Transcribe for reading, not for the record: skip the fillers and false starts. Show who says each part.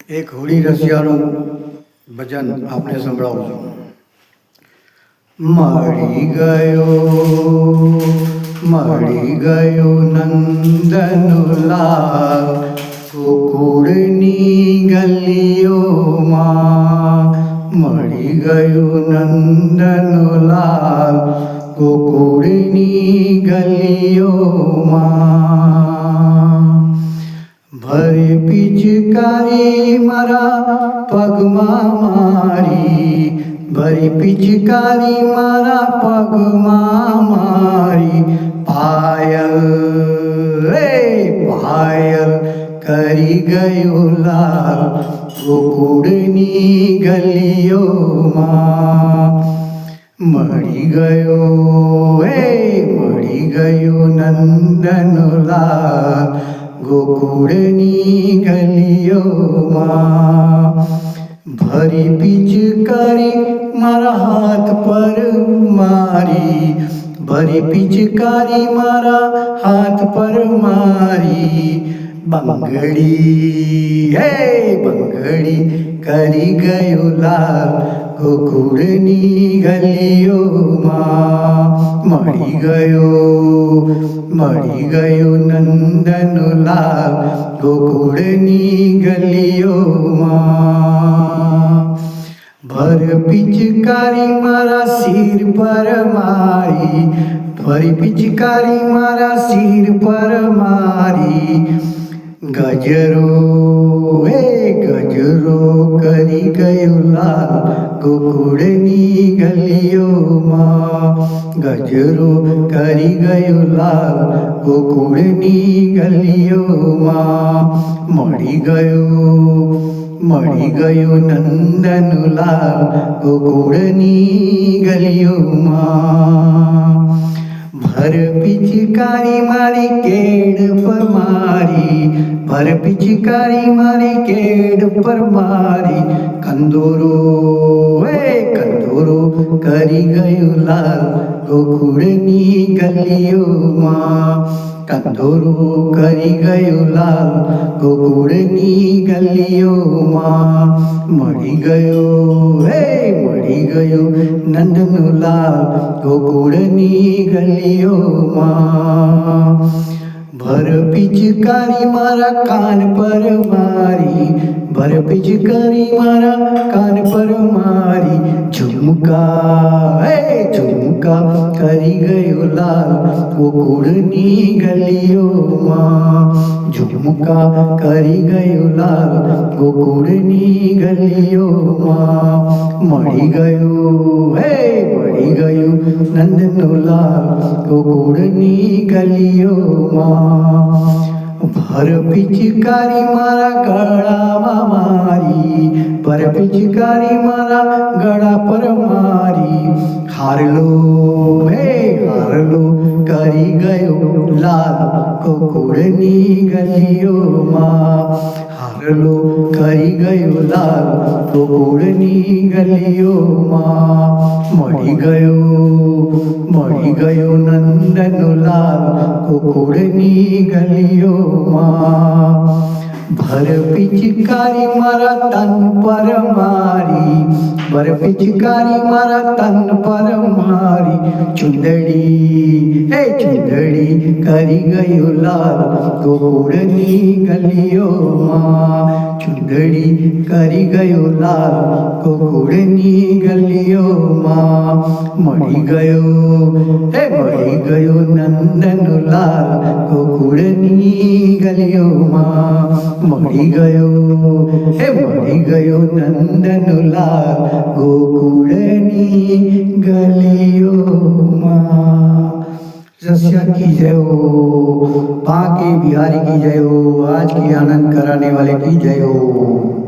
Speaker 1: એક હોળી રસિયાનું ભજન આપણે સંભળાવું છું. મળી ગયો નંદનલાલ ગોકુળની ગલીઓમાં. મળી ગયું નંદનલાલ ગોકુળની ગલીઓમાં. ભરી પિચકારી મારા પગમાં મારી, ભરી પિચકારી મારા પગમાં મારી. પાયલ રે પાયલ કરી ગયું લાલ ગોકુળની ગલીઓમાં. મળી ગયો નંદનલાલ ગોકુળની ગલીઓમાં. ભરી પિચકારી મારા હાથ પર મારી, ભરી પિચકારી મારા હાથ પર મારી. બંગડી બંગડી કરી ગયું લાલ ગોકુળની ગલીઓમાં. મળી ગયો નંદનલાલ ગોકુળની ગલીઓમાં. ભર પિચકારી મારા સિર પર મારી, ભરી પિચકારી મારા સિર પર મારી. ગજરો કરી ગયું લાલ ગોકુળની ગલીઓમાં. ગજરો કરી ગયું લાલ ગોકુળની ગલીઓમાં. મળી ગયો નંદનલાલ ગોકુળની ગલીઓમાં. ભર પિચકારી મારી કેડ પર મારી, ભર પિચકારી મારી કેડ પર મારી. કંદોરો કરી ગયું લાલ ગોકુળની ગલીઓમાં. કંદોરો કરી ગયું લાલ ગોકુળની ગલીઓમાં. મળી ગયો નંદનલાલ ગોકુળની ગલીઓમાં. ભર પિચકારી મારા કાન પર મારી, ભર પિચકારી મારા કાન પર મારી. ઝુમકા કરી ગયું લાલ ગોકુળની ગલીઓમાં. ઝુમકા કરી ગયું લાલ ગોકુળની ગલીઓમાં. મળી ગયું નંદનલાલ ગોકુળની ગલીઓમાં. ભર પિચકારી મારા ગળામાં મારી, ભર પિચકારી મારા ગળા પર મારી. હારલો કરી ગયો લાલ ગોકુળની ગલીઓમાં. હારલો કરી ગયો લાલ ગોકુળની ગલીઓમાં. મળી ગયો નંદનલાલ ગોકુળની ગલીઓમાં. ભર પિચકારી મારા તન પર મારી, ભર પિચકારી મારા તન પર મારી. ચુંદડી કરી ગયું લાલ ગોકુળની ગલીઓમાં. ચુંદડી કરી ગયું લાલ ગોકુળની ગલીઓમાં. મળી ગયો નંદનલાલ ગોકુળની ગલીઓમાં. મળી ગયો નંદનલાલ ગોકુળની ગલીઓમાં. रसिया की जय हो, बांके बिहारी की जय हो, आज की आनंद कराने वाले की जय हो.